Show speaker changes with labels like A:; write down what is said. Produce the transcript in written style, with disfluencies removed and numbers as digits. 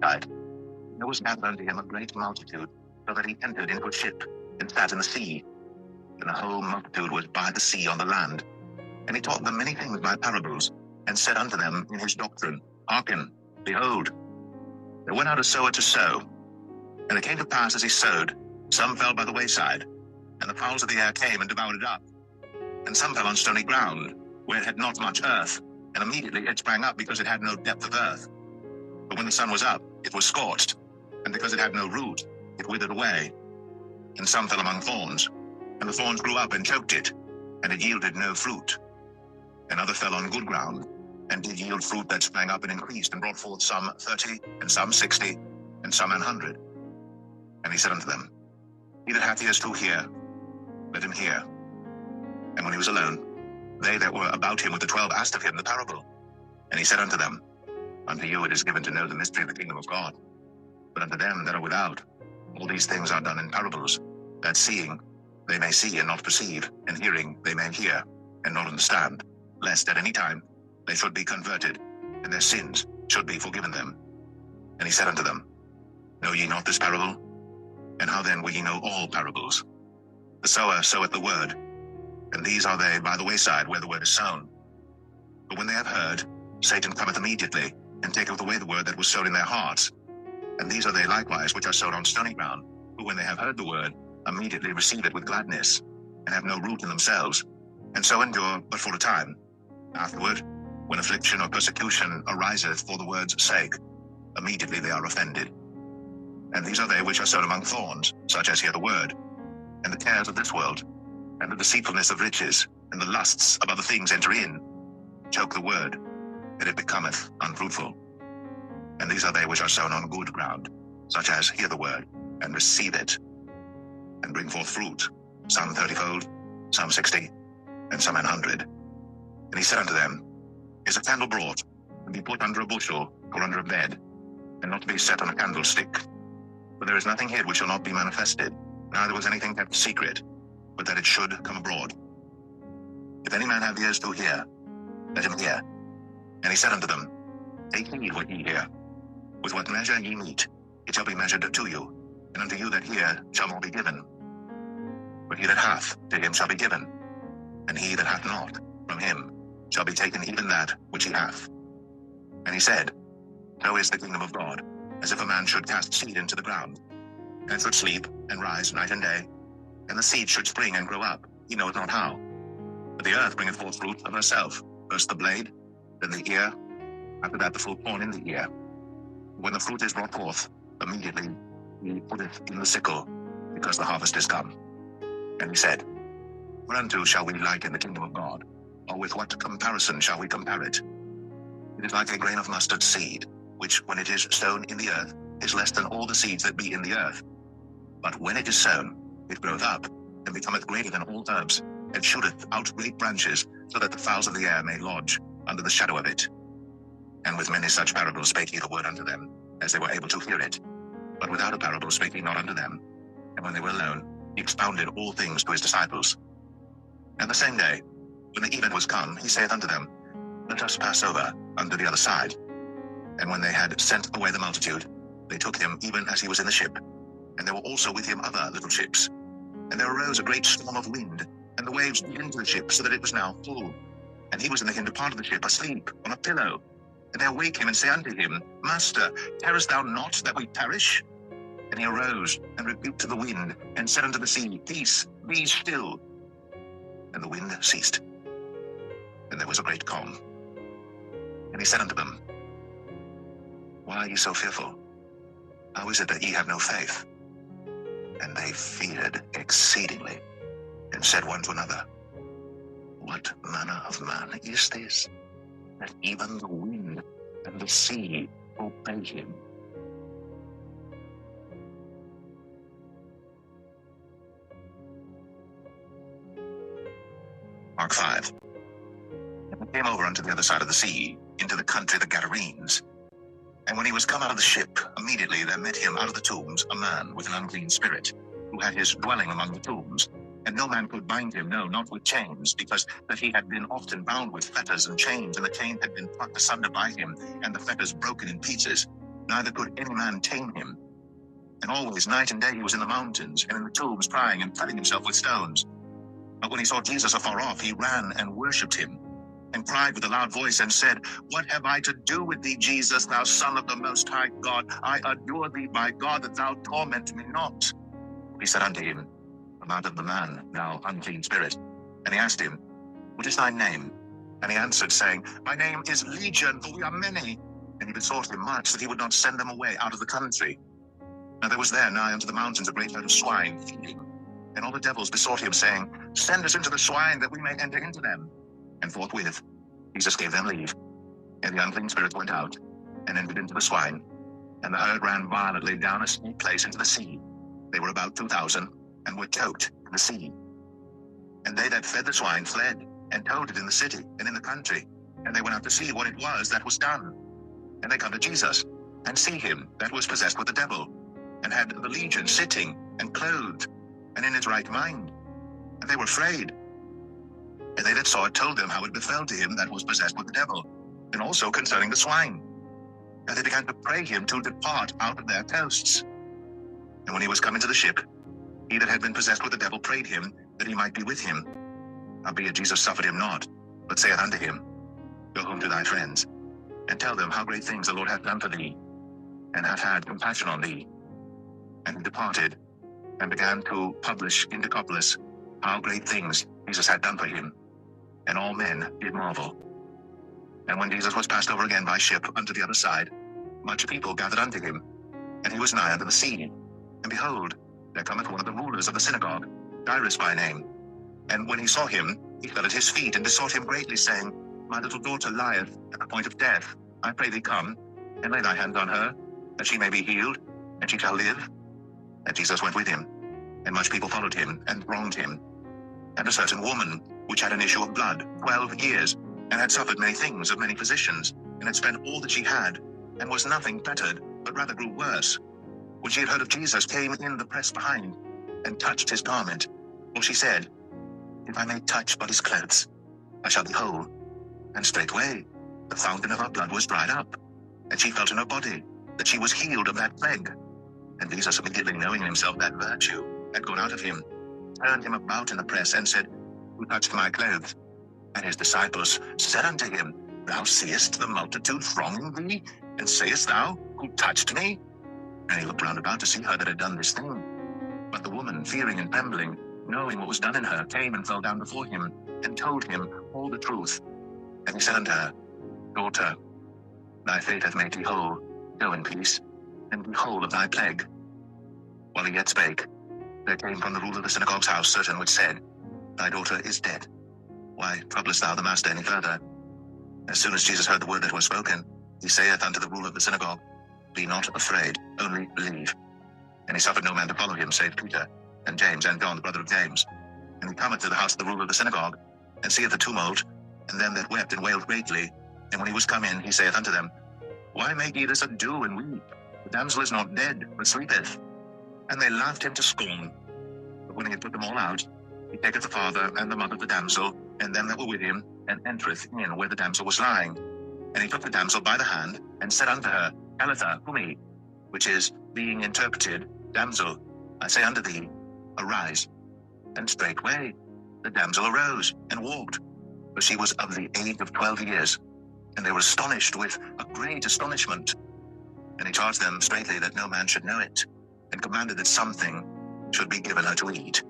A: wayside. There was gathered unto him a great multitude, so that he entered into a ship, and sat in the sea. And the whole multitude was by the sea on the land. And he taught them many things by parables, and said unto them in his doctrine, Hearken, behold, there went out a sower to sow. And it came to pass as he sowed, some fell by the wayside, and the fowls of the air came and devoured it up. And some fell on stony ground, where it had not much earth, and immediately it sprang up, because it had no depth of earth. But when the sun was up, it was scorched, and because it had no root, it withered away. And some fell among thorns, and the thorns grew up and choked it, and it yielded no fruit. And other fell on good ground, and did yield fruit that sprang up and increased, and brought forth some 30, and some 60, and some 100. And he said unto them, He that hath ears to hear, let him hear. And when he was alone, they that were about him with the 12 asked of him the parable. And he said unto them, Unto you it is given to know the mystery of the kingdom of God. But unto them that are without, all these things are done in parables, that seeing they may see and not perceive, and hearing they may hear and not understand, lest at any time they should be converted, and their sins should be forgiven them. And he said unto them, Know ye not this parable? And how then will ye know all parables? The sower soweth the word, and these are they by the wayside where the word is sown. But when they have heard, Satan cometh immediately, and taketh away the word that was sown in their hearts. And these are they likewise which are sown on stony ground, who when they have heard the word, immediately receive it with gladness, and have no root in themselves, and so endure but for a time. Afterward, when affliction or persecution ariseth for the word's sake, immediately they are offended. And these are they which are sown among thorns, such as hear the word, and the cares of this world, and the deceitfulness of riches, and the lusts of other things enter in, choke the word, and it becometh unfruitful. And these are they which are sown on good ground, such as hear the word, and receive it, and bring forth fruit, some 30-fold, some 60, and some 100. And he said unto them, Is a candle brought, and be put under a bushel, or under a bed, and not to be set on a candlestick? For there is nothing hid which shall not be manifested, neither was anything kept secret, but that it should come abroad. If any man have ears to hear, let him hear. And he said unto them, Take heed what ye hear. With what measure ye mete, it shall be measured to you, and unto you that hear shall more be given. But he that hath, to him shall be given, and he that hath not, from him shall be taken even that which he hath. And he said, So is the kingdom of God, as if a man should cast seed into the ground, and should sleep and rise night and day, and the seed should spring and grow up, he knoweth not how. But the earth bringeth forth fruit of herself, first the blade, then the ear, after that the full corn in the ear. When the fruit is brought forth, immediately he putteth in the sickle, because the harvest is come. And he said, Whereunto shall we liken the kingdom of God? Or with what comparison shall we compare it? It is like a grain of mustard seed, which when it is sown in the earth, is less than all the seeds that be in the earth. But when it is sown, it groweth up, and becometh greater than all herbs, and shooteth out great branches, so that the fowls of the air may lodge under the shadow of it. And with many such parables spake he the word unto them, as they were able to hear it. But without a parable spake he not unto them. And when they were alone, he expounded all things to his disciples. And the same day, when the even was come, he saith unto them, Let us pass over unto the other side. And when they had sent away the multitude, they took him even as he was in the ship. And there were also with him other little ships. And there arose a great storm of wind, and the waves beat into the ship, so that it was now full. And he was in the hinder part of the ship, asleep on a pillow. And they awake him, and say unto him, Master, carest thou not that we perish? And he arose, and rebuked the wind, and said unto the sea, Peace, be still. And the wind ceased, and there was a great calm. And he said unto them, Why are ye so fearful? How is it that ye have no faith? And they feared exceedingly, and said one to another, What manner of man is this, that even the wind and the sea obey him? Mark 5. And he came over unto the other side of the sea, into the country of the Gadarenes. And when he was come out of the ship, immediately there met him out of the tombs a man with an unclean spirit, who had his dwelling among the tombs. And no man could bind him, no, not with chains, because that he had been often bound with fetters and chains, and the chain had been plucked asunder by him, and the fetters broken in pieces. neither could any man tame him. And always, night and day, he was in the mountains and in the tombs, crying and cutting himself with stones. But when he saw Jesus afar off, he ran and worshipped him, and cried with a loud voice and said, What have I to do with thee, Jesus, thou Son of the Most High God? I adjure thee by God that thou torment me not. He said unto him, Come out of the man, thou unclean spirit. And he asked him, What is thy name? And he answered, saying, My name is Legion, for we are many. And he besought him much that he would not send them away out of the country. Now there was there nigh unto the mountains a great herd of swine feeding. And all the devils besought him, saying, Send us into the swine, that we may enter into them. And forthwith Jesus gave them leave. And the unclean spirits went out, and entered into the swine. And the herd ran violently down a steep place into the sea. They were about 2,000, and were choked in the sea. And they that fed the swine fled, and told it in the city and in the country. And they went out to see what it was that was done. And they come to Jesus, and see him that was possessed with the devil, and had the legion sitting, and clothed, and in his right mind. And they were afraid. And they that saw it told them how it befell to him that was possessed with the devil, and also concerning the swine. And they began to pray him to depart out of their coasts. And when he was come into the ship, he that had been possessed with the devil prayed him that he might be with him. Howbeit Jesus suffered him not, but saith unto him, Go home to thy friends, and tell them how great things the Lord hath done for thee, and hath had compassion on thee. And he departed, and began to publish in Decapolis how great things Jesus had done for him. And all men did marvel. And when Jesus was passed over again by ship unto the other side, much people gathered unto him, and he was nigh unto the sea. And behold, there cometh one of the rulers of the synagogue, Jairus by name. And when he saw him, he fell at his feet, and besought him greatly, saying, My little daughter lieth at the point of death. I pray thee come, and lay thy hands on her, that she may be healed, and she shall live. And Jesus went with him, and much people followed him, and thronged him. And a certain woman, which had an issue of blood 12 years, and had suffered many things of many physicians, and had spent all that she had, and was nothing bettered, but rather grew worse, when she had heard of Jesus, came in the press behind, and touched his garment. For she said, If I may touch but his clothes, I shall be whole. And straightway the fountain of her blood was dried up, and she felt in her body that she was healed of that plague. And Jesus, immediately knowing in himself that virtue had gone out of him, turned him about in the press, and said, Who touched my clothes? And his disciples said unto him, Thou seest the multitude thronging thee, and sayest thou, Who touched me? And he looked round about to see her that had done this thing. But the woman, fearing and trembling, knowing what was done in her, came and fell down before him, and told him all the truth. And he said unto her, Daughter, thy faith hath made thee whole. Go in peace, and be whole of thy plague. While he yet spake, there came from the ruler of the synagogue's house certain which said, Thy daughter is dead. Why troublest thou the master any further? As soon as Jesus heard the word that was spoken, he saith unto the ruler of the synagogue, Be not afraid, only believe. And he suffered no man to follow him, save Peter, and James, and John, the brother of James. And he cometh to the house of the ruler of the synagogue, and seeth the tumult, and them that wept and wailed greatly. And when he was come in, he saith unto them, Why make ye this ado and weep? The damsel is not dead, but sleepeth. And they laughed him to scorn. But when he had put them all out, he taketh the father and the mother of the damsel, and them that were with him, and entereth in where the damsel was lying. And he took the damsel by the hand, and said unto her, Talitha cumi, which is, being interpreted, Damsel, I say unto thee, arise. And straightway the damsel arose, and walked, for she was of the age of 12 years. And they were astonished with a great astonishment. And he charged them straitly that no man should know it, and commanded that something should be given her to eat.